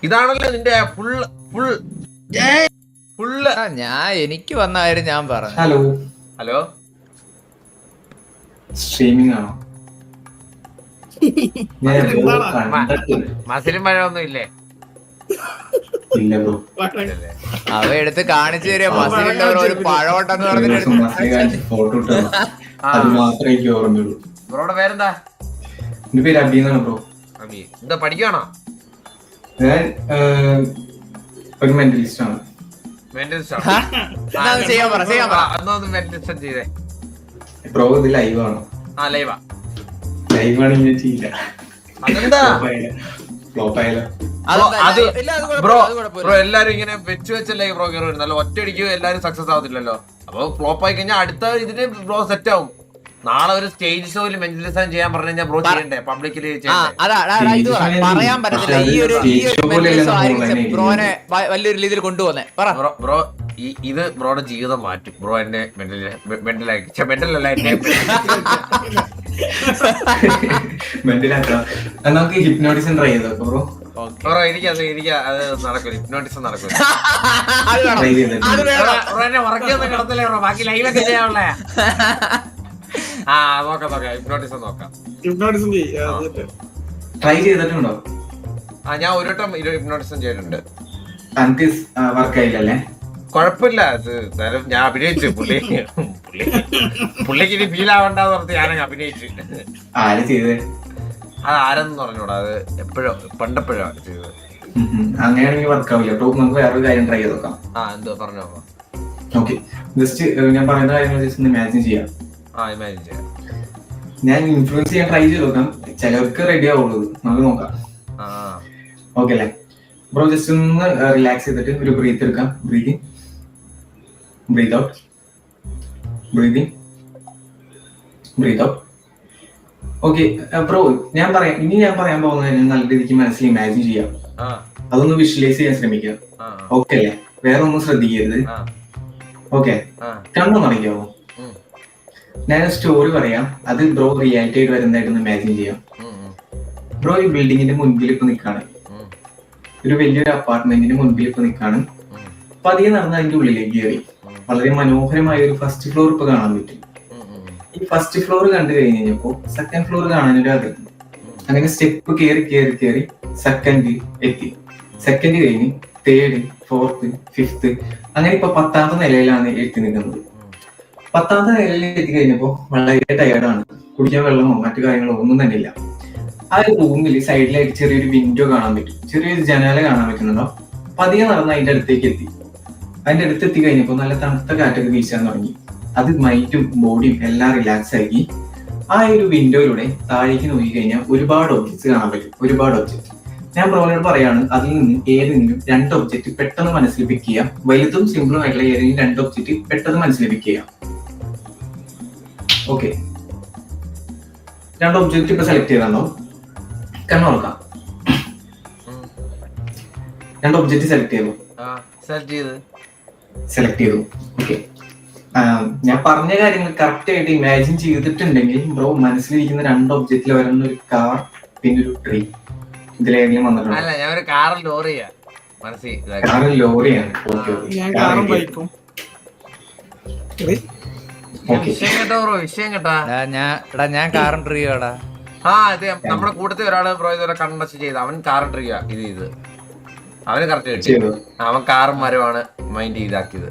ഇതാണല്ലോ നിന്റെ full full full. എനിക്ക് വന്ന കാര്യം ഞാൻ പറഞ്ഞു. ഹലോ ഹലോ, സ്ട്രീമിംഗ് ആണോ? മസിലും മഴ ഒന്നും ഇല്ലേ? ഇല്ല ബ്രോ. അവ എടുത്ത് കാണിച്ചു തരാ. മസിലിന്റെ ഒരു പഴോട്ടെന്ന് പറഞ്ഞിട്ട് ഫോട്ടോ ഇട്ടു. അത് മാത്രമേ എനിക്ക് ഓർമ്മയുള്ളൂ. ബ്രോയുടെ പേരെന്താ? എന്റെ പേര് അബി എന്നാണ് ബ്രോ. അബി എന്താ പഠിക്കുകയാണോ? ഞാൻ ഒരു മെന്റലിസ്റ്റ് ആണ്. ചെയ്തേ ബ്രോ. ഇത് ലൈവ് ആണോ? ആ ലൈവാ. ലൈവ് ആണെങ്കിൽ ഞാൻ ചെയ്യില്ല. അതെന്താ ഫ്ലോപ്പ് ആയാലോ? ബ്രോ എല്ലാരും ഇങ്ങനെ വെച്ചല്ലേ ബ്രോ കയറി വരുന്നത്. നല്ല ഒറ്റയടിക്ക് എല്ലാരും സക്സസ് ആവത്തില്ലല്ലോ. അപ്പൊ ഫ്ലോപ്പ് ആയി കഴിഞ്ഞാൽ അടുത്ത ഇതിന് ബ്രോ സെറ്റ് ആവും. നാളെ ഒരു സ്റ്റേജ് ഷോയിൽ മെന്റലിസം ചെയ്യാൻ പറഞ്ഞു കഴിഞ്ഞാൽ ബ്രോ ചെയ്യണ്ടേ? പബ്ലിക്കില് പറയാൻ പറ്റത്തില്ല. ബ്രോനെ വലിയൊരു രീതിയിൽ കൊണ്ടുപോന്നെ ബ്രോ. ഇത് ബ്രോയുടെ ജീവിതം മാറ്റും. ബ്രോ എന്നെ മെന്റലല്ല എന്നെ നമുക്ക് ഹിപ്നോട്ടിസം ട്രൈ ചെയ്തോ ബ്രോ? ബ്രോ എനിക്ക് അത് നടക്കില്ല. ഹിപ്നോട്ടിസം നടക്കില്ല. ബ്രോ എന്നെ ഉറക്കിയൊന്നും കിടത്തില്ലേ ബ്രോ? ബാക്കി ലൈവൊക്കെ ചെയ്യാനുള്ള. ആ നോക്കാം ഹിപ്നോട്ടിസം നോക്കാം. ട്രൈ ചെയ്തിട്ടുണ്ടോ? ആ ഞാൻ ഒരു വട്ടം ഹിപ്നോട്ടിസം ചെയ്തിട്ടുണ്ട്. വർക്ക് ആയില്ലല്ലേ? കൊഴപ്പില്ല. അത് ഞാൻ അഭിനയിച്ചു. പുള്ളിക്ക് ഇനി ഫീൽ ആവണ്ടെന്ന് പറഞ്ഞ് ഞാനങ്ങ് അഭിനയിച്ചു. ആര് ചെയ്തേ? അത് ആരെന്ന് പറഞ്ഞൂടാ. അത് എപ്പോഴോ പണ്ടെപ്പോഴോ ചെയ്തത്. അങ്ങനെയാണെങ്കിൽ വർക്ക് ആവില്ല. നമുക്ക് വേറൊരു കാര്യം ട്രൈ ചെയ്ത് നോക്കാം. ആ എന്തോ പറഞ്ഞോ. ഓക്കെ, ജസ്റ്റ് ഞാൻ പറയുന്ന കാര്യങ്ങൾ ജസ്റ്റ് ഒന്ന് ഇമാജിൻ ചെയ്യാം. ഇമാജിൻ ചെയ്യാം. ഞാൻ ഇൻഫ്ലുവൻസ് ചെയ്യാൻ ട്രൈ ചെയ്ത് നോക്കാം. ചിലർക്ക് റെഡി ആവുള്ളൂ. നമുക്ക് നോക്കാം. ഓക്കെ അല്ലേ ബ്രോ? ജസ്റ്റ് ഒന്ന് റിലാക്സ് ചെയ്തിട്ട് ഒരു ബ്രീത്ത് എടുക്കാം. Breath in, breath out, breath in, breath out. Okay bro, ഞാൻ പറയാൻ പോകുന്ന നല്ല രീതിക്ക് മനസ്സിൽ ഇമാജിൻ ചെയ്യാം. അതൊന്ന് വിഷ്വലൈസ് ചെയ്യാൻ ശ്രമിക്കാം. ഓക്കെ അല്ലേ? വേറെ ഒന്നും ശ്രദ്ധിക്കരുത്. ഓക്കെ, കണ്ണൊന്ന് അറിയാവോ? ഞാൻ സ്റ്റോറി പറയാം. അത് ബ്രോ റിയാലിറ്റി ആയിട്ട് വരുന്നതായിട്ടൊന്ന് ഇമാജിൻ ചെയ്യാം. ബ്രോ ഈ ബിൽഡിങ്ങിന്റെ മുൻപിൽ ഇപ്പൊ നിൽക്കാണ്. ഒരു വലിയൊരു അപ്പാർട്ട്മെന്റിന് മുൻപിൽ ഇപ്പൊ നിൽക്കാണ്. പതിയെ നടന്ന് അതിന്റെ ഉള്ളിലേക്ക് കയറി. വളരെ മനോഹരമായ ഒരു ഫസ്റ്റ് ഫ്ലോർ ഇപ്പൊ കാണാൻ പറ്റും. ഈ ഫസ്റ്റ് ഫ്ലോർ കണ്ടു കഴിഞ്ഞപ്പോ സെക്കൻഡ് ഫ്ലോർ കാണാനൊരു ആഗ്രഹം. അങ്ങനെ സ്റ്റെപ്പ് കയറി സെക്കൻഡ് എത്തി. സെക്കൻഡ് കഴിഞ്ഞ് തേർഡ്, ഫോർത്ത്, ഫിഫ്ത്ത്, അങ്ങനെ ഇപ്പൊ 10ാമത്തെ നിലയിലാണ് എത്തി നിൽക്കുന്നത്. 10ാമത്തെ നിലയിൽ എത്തി കഴിഞ്ഞപ്പോ വളരെ ടയർഡാണ്. കുടിക്കാൻ വെള്ളമോ മറ്റു കാര്യങ്ങളോ ഒന്നും തന്നെ ഇല്ല. ആ ഒരു റൂമിൽ സൈഡിലായിട്ട് ചെറിയൊരു വിൻഡോ കാണാൻ പറ്റും. ചെറിയൊരു ജനാല കാണാൻ പറ്റുന്നുണ്ടോ? പതിയെ നടന്ന് അതിന്റെ അടുത്തേക്ക് എത്തി. അതിന്റെ അടുത്തെത്തി കഴിഞ്ഞപ്പോ നല്ല തണുത്ത കാറ്റൊക്കെ വീശാൻ തുടങ്ങി. അത് മൈൻഡും ബോഡിയും എല്ലാം റിലാക്സ് ആക്കി ആ ഒരു വിൻഡോയിലൂടെ താഴേക്ക് നോക്കി കഴിഞ്ഞാൽ ഒരുപാട് ഒബ്ജക്ട്സ് കാണാൻ പറ്റും. ഒരുപാട് ഒബ്ജക്ട്. ഞാൻ ബ്രോനോട് പറയാണ്, അതിൽ നിന്ന് ഏതെങ്കിലും 2 ഒബ്ജക്ട് പെട്ടെന്ന് മനസ്സിൽ പിക്ക് ചെയ്യാം. വലുതും സിമ്പിളും ആയിട്ടുള്ള ഏതെങ്കിലും 2 ഒബ്ജക്ട് പെട്ടെന്ന് മനസ്സിൽ പിക്ക് ചെയ്യാം. ഓക്കെ, 2 ഒബ്ജക്ട് ഇപ്പൊ സെലക്ട് ചെയ്താണോ? കണ്ണോർക്കാം. 2 ഒബ്ജക്ട് സെലക്ട് ചെയ്തു. ഓക്കെ, ഞാൻ പറഞ്ഞ കാര്യങ്ങൾ കറക്റ്റ് ആയിട്ട് ഇമാജിൻ ചെയ്തിട്ടുണ്ടെങ്കിൽ ബ്രോ മനസ്സിലിരിക്കുന്ന 2 ഒബ്ജക്റ്റിൽ വരുന്ന ഒരു കാർ പിന്നെ ഒരു ട്രീ ഇതിലേതെങ്കിലും വന്നിട്ടുണ്ടോ? കാറും ലോറിയാണ്. ഞാൻ കാറും ട്രീയോടാ. നമ്മുടെ കൂട്ടത്തിൽ ഒരാള് ബ്രോ ഇതുവരെ കണ്ടസ്റ്റ് ചെയ്ത് അവൻ കാർ ട്രിഗ ഇത് അവന് കറക്റ്റ് കിട്ടി. അവൻ കാറും മരമാണ് മൈൻഡ് ഇതാക്കിയത്.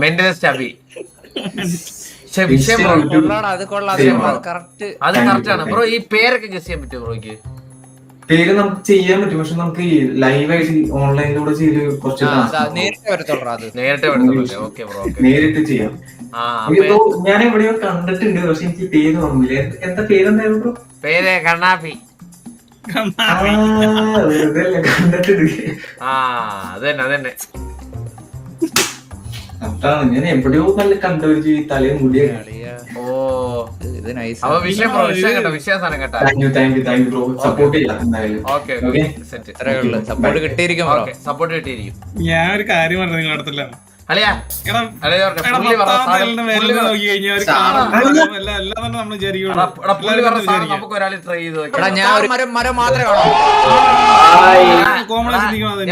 മെന്റലിസ്റ്റ് അബി. അത് കറക്റ്റ് ആണ് ബ്രോ. ഈ പേരൊക്കെ ഗസ് ചെയ്യാൻ പറ്റുമോ ബ്രോയ്ക്ക്? പേര് നമുക്ക് ചെയ്യാൻ പറ്റും. പക്ഷെ നമുക്ക് ലൈവായിട്ട് ഓൺലൈനിലൂടെ ചെയ്ത് കുറച്ച് നേരിട്ട് ചെയ്യാം. ഞാൻ എവിടെയോ കണ്ടിട്ടുണ്ട്, പക്ഷെ എനിക്ക് പേര് ഓർമ്മയില്ല. എന്താ പേരെന്തായിരുന്നു ബ്രോ? പേര് കണ്ണാപ്പി. കണ്ടിട്ടുണ്ട്. അതന്നെ അതാണ് ഞാൻ എവിടെയോ നല്ല കണ്ടൊരു തലയും മുടിയാണ്. സപ്പോർട്ട് കിട്ടിയിരിക്കും. സപ്പോർട്ട് കിട്ടിയിരിക്കും. ഞാൻ ഒരു കാര്യം പറഞ്ഞു നിങ്ങൾ അടുത്തല്ല. അളിയാ അളിയാ പുള്ളി പറഞ്ഞ സാധനം നമുക്ക് ഒരാൾ ട്രൈ ചെയ്ത് എടാ ഞാൻ ഒരു മരം മാത്രമേ കാണൂ.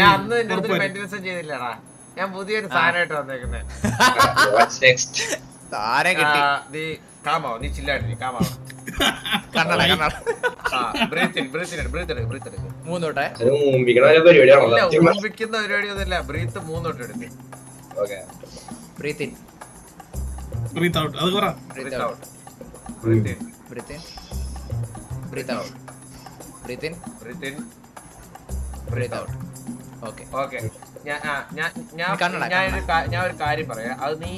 ഞാൻ അന്ന് എന്റെ അടുത്ത് മെന്റലിസം ചെയ്തില്ലടാ. ഞാൻ പുതിയൊരു സാധനമായിട്ട് വന്നേക്കുന്നേ. സാരം കിട്ടി. നീ കാമാവോ, നീ ചില്ലാട്ടി കാമാവോ. കണ്ണട കണ്ണട. മൂന്നോട്ടെ ഊമ്പിക്കുന്ന പരിപാടിയൊന്നുമില്ല. ബ്രീത്ത് 3 തൊട്ട് എടുത്ത്. Breath in breath out. അത് പറ. Breath out breath in breath in breath out breath in breath in breath out. Okay okay. ഞാൻ കണ്ണട, ഒരു കാര്യം പറയാം. അത് നീ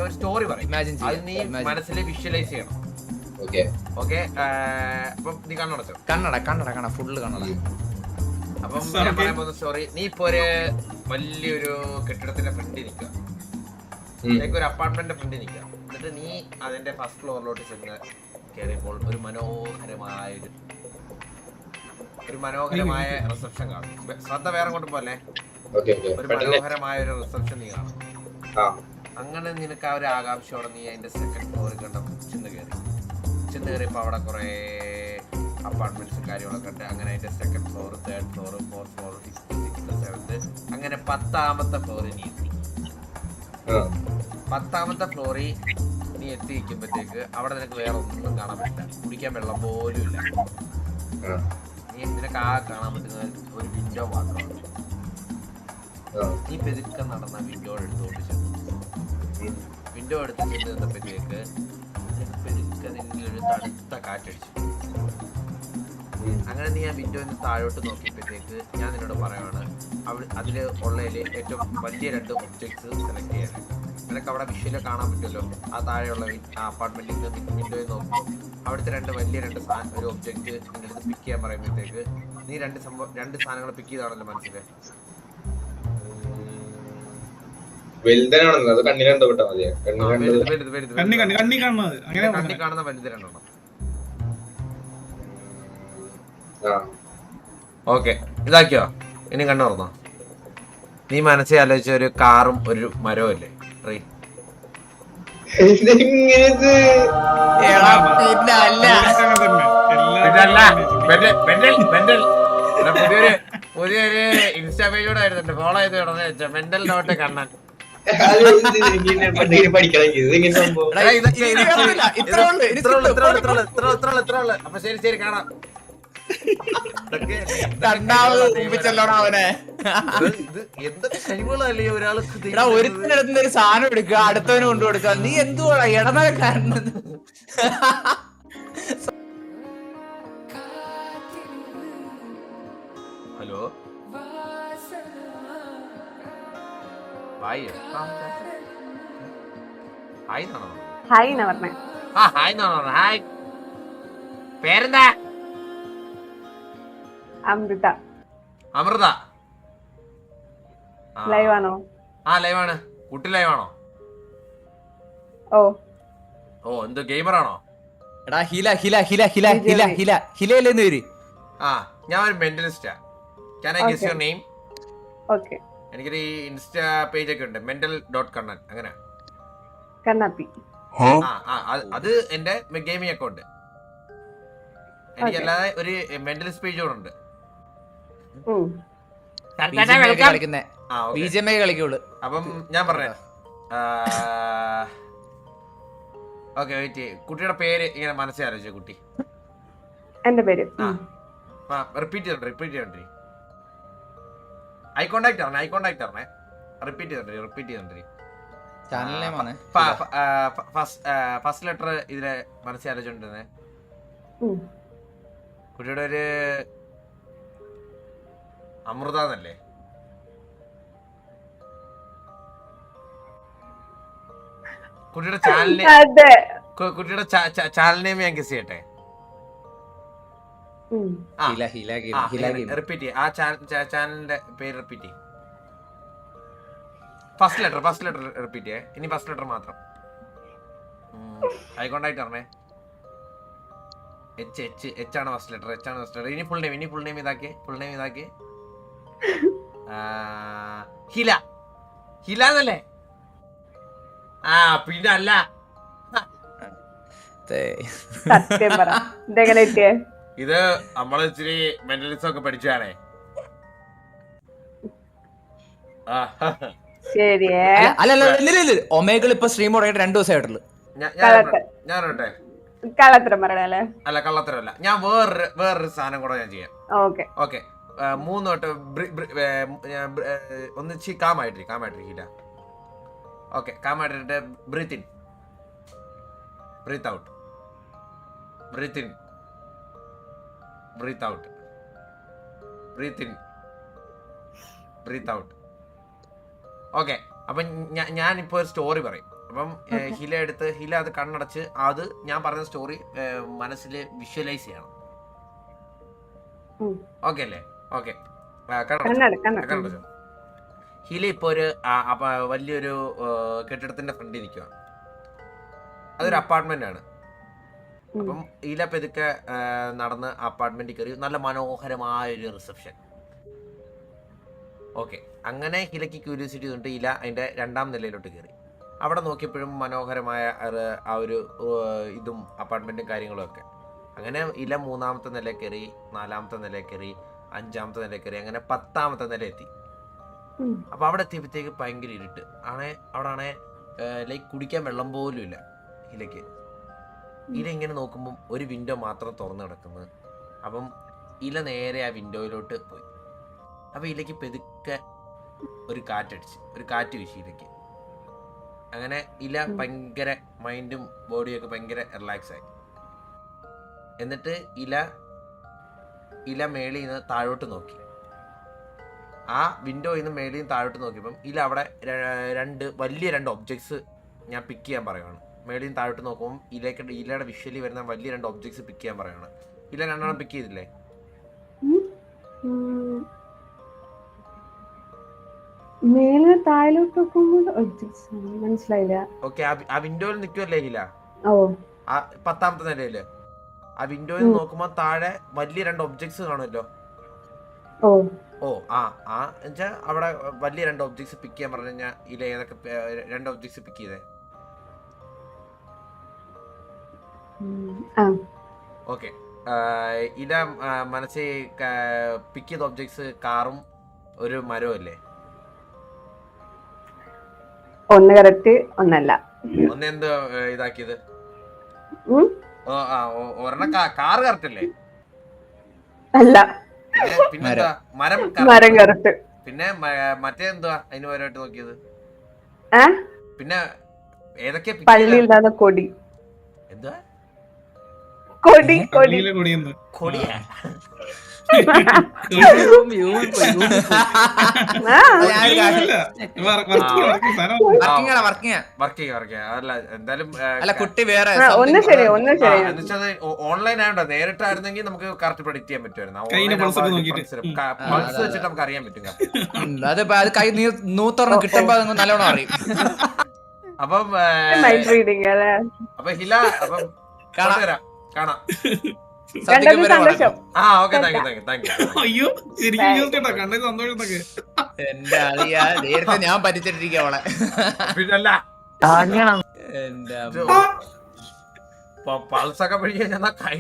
ഒരു സ്റ്റോറി പറയും. Imagine അത് ചെയ്യാം. നീ Imagine. മനസ്സിൽ വിഷ്വലൈസ് ചെയ്യണം. ഓക്കെ. അപ്പം നീ കണ്ണടച്ചോ. കണ്ണട കണ്ണട കണ്ണ ഫുള്ള് കണ്ണട. അപ്പം ഞാൻ പറയാൻ പോകുന്ന സ്റ്റോറി, നീ ഇപ്പൊ ഒരു വലിയൊരു കെട്ടിടത്തിന്റെ ഫ്രണ്ടിൽ നിൽക്കുക. ഒരു അപ്പാർട്ട്മെന്റിന്റെ ഫ്രണ്ടിൽ നിൽക്കുക. എന്നിട്ട് നീ അതിന്റെ ഫസ്റ്റ് ഫ്ലോറിലോട്ട് ചെന്ന് കയറിയപ്പോൾ ഒരു മനോഹരമായ റിസപ്ഷൻ കാണും. ശ്രദ്ധ വേറെ കൊണ്ട് പോലെ ഒരു മനോഹരമായ ഒരു റിസപ്ഷൻ നീ കാണും. അങ്ങനെ നിനക്ക് ആ ഒരു ആകാംക്ഷയോടെ നീ അതിന്റെ സെക്കൻഡ് ഫ്ലോറിൽ കണ്ട ചെന്ന് കയറിയപ്പോ അവിടെ കുറെ അപ്പാർട്ട്മെന്റ്സും കാര്യങ്ങളൊക്കെ ഉണ്ട്. അങ്ങനെ അതിന്റെ second floor, third floor, fourth floor, fifth, sixth, seventh, അങ്ങനെ 10ാമത്തെ ഫ്ലോറിൽ നീ എത്തി. 10ാമത്തെ ഫ്ലോറിൽ നീ എത്തി നിൽക്കുമ്പോഴത്തേക്ക് അവിടെ നിനക്ക് വേറെ ഒന്നും കാണാൻ പറ്റില്ല. കുടിക്കാൻ വെള്ളം പോലും ഇല്ല. നിനക്ക് ആ കാണാൻ പറ്റുന്ന ഒരു വിൻഡോ മാത്രമാണ്. നീ പെതുക്കെ നടന്ന വിൻഡോ എടുത്തോണ്ട് ചെന്നു. വിൻഡോ എടുത്ത് ചെന്ന് നിന്നപ്പോഴത്തേക്ക് പെതുക്കെ നിന്നൊരു തണുത്ത കാറ്റടിച്ചു. അങ്ങനെ നീ ആ വിൻഡോയിൽ താഴോട്ട് നോക്കിയപ്പോഴത്തേക്ക് ഞാൻ നിന്നോട് പറയുവാണ്, അതിൽ ഉള്ളതിൽ ഏറ്റവും വലിയ 2 ഒബ്ജക്ട്സ് സെലക്ട് ചെയ്യാനായിട്ട്. നിനക്ക് അവിടെ വിഷ്വല് കാണാൻ പറ്റുമല്ലോ. ആ താഴെയുള്ള ആ അപ്പാർട്ട്മെന്റിന്റെ വിൻഡോയിൽ നോക്കുമ്പോൾ അവിടുത്തെ വലിയ രണ്ട് ഒരു ഒബ്ജക്റ്റ് നിന്റെ അടുത്ത് പിക്ക് ചെയ്യാൻ പറയുമ്പോഴത്തേക്ക് നീ രണ്ട് സാധനങ്ങൾ പിക്ക് ചെയ്താണല്ലോ മനസ്സിലെ. കണ്ണി കാണുന്ന വലുത് 2 ഓക്കെ. ഇതാക്കിയോ? ഇനി കണ്ണു തുറന്നോ. നീ മനസ്സിൽ ആലോചിച്ച ഒരു കാറും ഒരു മരവും അല്ലേ? പുതിയൊരു ഇൻസ്റ്റാ പേജോടെ ആയിരുന്നു ഫോളോ ചെയ്ത് കിടന്നു വെച്ച മെന്റൽ ഡോട്ട് കണ്ണൻ. അപ്പൊ ശരി കാണാം. എന്തൊക്കെ കഴിവുകളല്ലേ ഒരാൾക്ക്. ഒരുത്തിനടുത്ത് ഒരു സാധനം എടുക്കുക, അടുത്തവന് കൊണ്ടു കൊടുക്കുക. നീ എന്തുവാ ഇടമഴക്കാരൻ? ഹലോ ഹായ് ഹായ് എന്നാണോ? ഹായ് എന്നാ പറഞ്ഞേ. ആ ഹായ് എന്നാണോ? ഹായ്. പേരെന്താ? അമൃത. അമൃത ലൈവാണോ? ആ ലൈവാണ്. കുട്ടി ലൈവാണോ? ഓ ഓ എന്തോ ഗെയിമറാണോ? എടാ ഹില ഹില ഹില ഹില ഹില ഹില ഹിലയിലെന്ന് വരും. ആ ഞാൻ ഒരു മെന്റലിസ്റ്റാ. Can I guess your name? Okay. എനിക്കൊരു ഇൻസ്റ്റാ പേജ് ഒക്കെ ഉണ്ട്, mental.kannan. അങ്ങനെ കണ്ണാപ്പി. അത് എന്റെ ഗെയിമിംഗ് അക്കൗണ്ട്. എനിക്കല്ലാതെ ഒരു മെന്റലിസ്റ്റ് പേജ് കൂടെ ഉണ്ട്. കളിക്കുള്ളൂ. അപ്പം ഞാൻ പറഞ്ഞ ഓക്കെ വെയിറ്റ്. കുട്ടിയുടെ പേര് ഇങ്ങനെ മനസ്സിൽ ആലോചിച്ച കുട്ടി. എന്റെ പേര് റിപ്പീറ്റ് ചെയ്തോണ്ടി. ഐ കോണ്ടാക്ട് പറഞ്ഞേ. റിപ്പീറ്റ് ചെയ്തോണ്ടി. ഫസ്റ്റ് ലെറ്റർ ഇതിലെ മനസ്സിൽ ആലോചിച്ചോണ്ടിരുന്നേ. കുട്ടിയുടെ ഒരു അമൃത എന്നല്ലേ? കുട്ടിയുടെ ചാനൽ നെയിം ഞാൻ ഗസ് ചെയ്യട്ടെ. റിപ്പീറ്റ് ചെയ്യ. ആ ചാനലിന്റെ പേര് റിപ്പീറ്റ് ചെയ്യ. ഫസ്റ്റ് ലെറ്റർ റിപ്പീറ്റ് ചെയ്യേ. ഇനി ഫസ്റ്റ് ലെറ്റർ മാത്രം. ഐ കോണ്ടാക്ട് പറഞ്ഞേ. എച്ച് ആണ് ഫസ്റ്റ് ലെറ്റർ. ഇനി ഫുൾ നെയിം ഇതാക്കി. ഹില എന്നല്ലേ? ആ പിന്നെ അല്ല. സത്യം പറ, ഇതെങ്ങനെ കിട്ടിയേ? ഇത് നമ്മള് ഇച്ചിരി മെന്റലിസം ഒക്കെ പഠിച്ചാണേ. ശരിയേ. അല്ല ഒമേഗിൾ ഇപ്പൊ സ്ട്രീം തുടങ്ങിയിട്ട് 2 ദിവസമായിട്ടുള്ളൂ. ഞാൻ പറയട്ടെ, കള്ളത്തരം പറയണല്ലേ? അല്ല കള്ളത്തരമല്ല, ഞാൻ വേറൊരു സാധനം കൂടെ ഞാൻ ചെയ്യാം. ഓക്കെ 3 തൊട്ട് ഒന്ന് കാമായിട്ടിരിക്കില്ല. ഓക്കെ കാമായിട്ടിട്ട് breathe in, breath out, breath in, breath out, breath in, breath out. Okay, അപ്പം ഞാനിപ്പോ ഒരു സ്റ്റോറി പറയും. അപ്പം ഹില അത് കണ്ണടച്ച് അത് ഞാൻ പറഞ്ഞ സ്റ്റോറി മനസ്സിൽ വിഷ്വലൈസ് ചെയ്യണം. ഓക്കെ അല്ലേ? ഓക്കെ, കണ്ണടച്ചു. ഹില ഇപ്പൊ ഒരു വലിയൊരു കെട്ടിടത്തിന്റെ ഫ്രണ്ടിൽ നിൽക്കുക. അതൊരു അപ്പാർട്ട്മെന്റ് ആണ്. അപ്പം ഹില പെതുക്കെ നടന്ന് അപ്പാർട്ട്മെന്റിൽ കയറി. നല്ല മനോഹരമായ ഒരു റിസപ്ഷൻ. ഓക്കെ, അങ്ങനെ ഹിലയ്ക്ക് ക്യൂരിയോസിറ്റി കൊണ്ട് ഹില അതിന്റെ 2ാം നിലയിലോട്ട് കയറി. അവിടെ നോക്കിയപ്പോഴും മനോഹരമായ ആ ഒരു ഇതും അപ്പാർട്ട്മെന്റും കാര്യങ്ങളും ഒക്കെ. അങ്ങനെ ഹില 3ാമത്തെ നിലയിൽ കയറി, 4ാമത്തെ നിലയിൽ കയറി, 5ാമത്തെ നിലയിൽ കയറി, അങ്ങനെ 10ാമത്തെ നില എത്തി. അപ്പൊ അവിടെ എത്തിയപ്പോഴത്തേക്ക് ഭയങ്കര ഇരുട്ട് അവിടെ ലൈക്ക് കുടിക്കാൻ വെള്ളം പോലും ഇല്ല ഹിലയ്ക്ക്. ഹില ഇങ്ങനെ നോക്കുമ്പം ഒരു വിൻഡോ മാത്രം തുറന്നു കിടക്കുന്നത്. അപ്പം ഹില നേരെ ആ വിൻഡോയിലോട്ട് പോയി. അപ്പൊ ഹിലയ്ക്ക് പെതുക്കെ ഒരു കാറ്റ് വീശി ഹിലയ്ക്ക്. അങ്ങനെ ഹില ഭയങ്കര മൈൻഡും ബോഡിയും ഒക്കെ ഭയങ്കര റിലാക്സ് ആയി. എന്നിട്ട് ഹില മേളിൽ നിന്ന് താഴോട്ട് നോക്കി. ആ വിൻഡോയിൽ നിന്ന് മേളിൽ നിന്ന് താഴോട്ട് നോക്കിയപ്പം ഹില അവിടെ വലിയ 2 ഒബ്ജക്ട്സ് ഞാൻ പിക്ക് ചെയ്യാൻ പറയുകയാണ്. മേളിൽ നിന്ന് താഴോട്ട് നോക്കുമ്പോൾ ഹിലയുടെ വിഷ്വലി വരുന്ന വലിയ 2 ഒബ്ജക്ട്സ് പിക്ക് ചെയ്യാൻ പറയുകയാണ്. ഹില 2 പിക്ക് ചെയ്തില്ലേ? മനസ്സിലായില്ല. ഓക്കെ, ആ വിൻഡോയിൽ നിൽക്കുമല്ലേ ഹില, 10ാമത്തെ നിലയില്. ആ വിൻഡോയിൽ നോക്കുമ്പോ താഴെ വലിയ 2 ഒബ്ജക്ട്സ് കാണുമല്ലോ. എന്നുവെച്ചാ അവിടെ വലിയ 2 ഒബ്ജക്ട്സ് പിക്ക് ചെയ്യാൻ പറഞ്ഞു കഴിഞ്ഞാൽ ഇതിൽ ഏതൊക്കെ 2 ഒബ്ജക്ട്സ് പിക്ക് ചെയ്തേ? ഓക്കെ, ഇല മനസ്സിൽ പിക്ക് ചെയ്ത ഒബ്ജക്ട്സ് കാറും ഒരു മരവും അല്ലേ? ഒന്ന് കറക്റ്റ്, ഒന്നല്ല. ഒന്നെന്ത് ഇതാക്കിയത്? ഒരെണ്ണം കാറ് കറക്റ്റ് അല്ലേ? അല്ല, പിന്നെന്താ? മരം കറക്റ്റ്. പിന്നെ മറ്റേ എന്തുവാ അതിന് പകരമായിട്ട് നോക്കിയത്? പിന്നെ ഏതൊക്കെ? പള്ളിയില്ലാതെ കൊടി. എന്തുവാ? കൊടിയാ. കുട്ടി വേറെ ഓൺലൈൻ ആയോണ്ടോ? നേരിട്ടായിരുന്നെങ്കിൽ നമുക്ക് കറക്റ്റ് പ്രഡിക്റ്റ് ചെയ്യാൻ പറ്റുമായിരുന്നു. പൾസ് വെച്ചിട്ട് നമുക്ക് അറിയാൻ പറ്റും. അത് കൈ നൂത്തൊരെണ്ണം കിട്ടുമ്പോ നല്ലോണം അറിയും. അപ്പം ഹില അപ്പം കാണാം. അയ്യോ എന്റെ അറിയാ നേരത്തെ ഞാൻ പരിചരിച്ചിരിക്കും അവളെ. പിന്നല്ല പൾസൊക്കെ പിടിക്കാൻ കൈ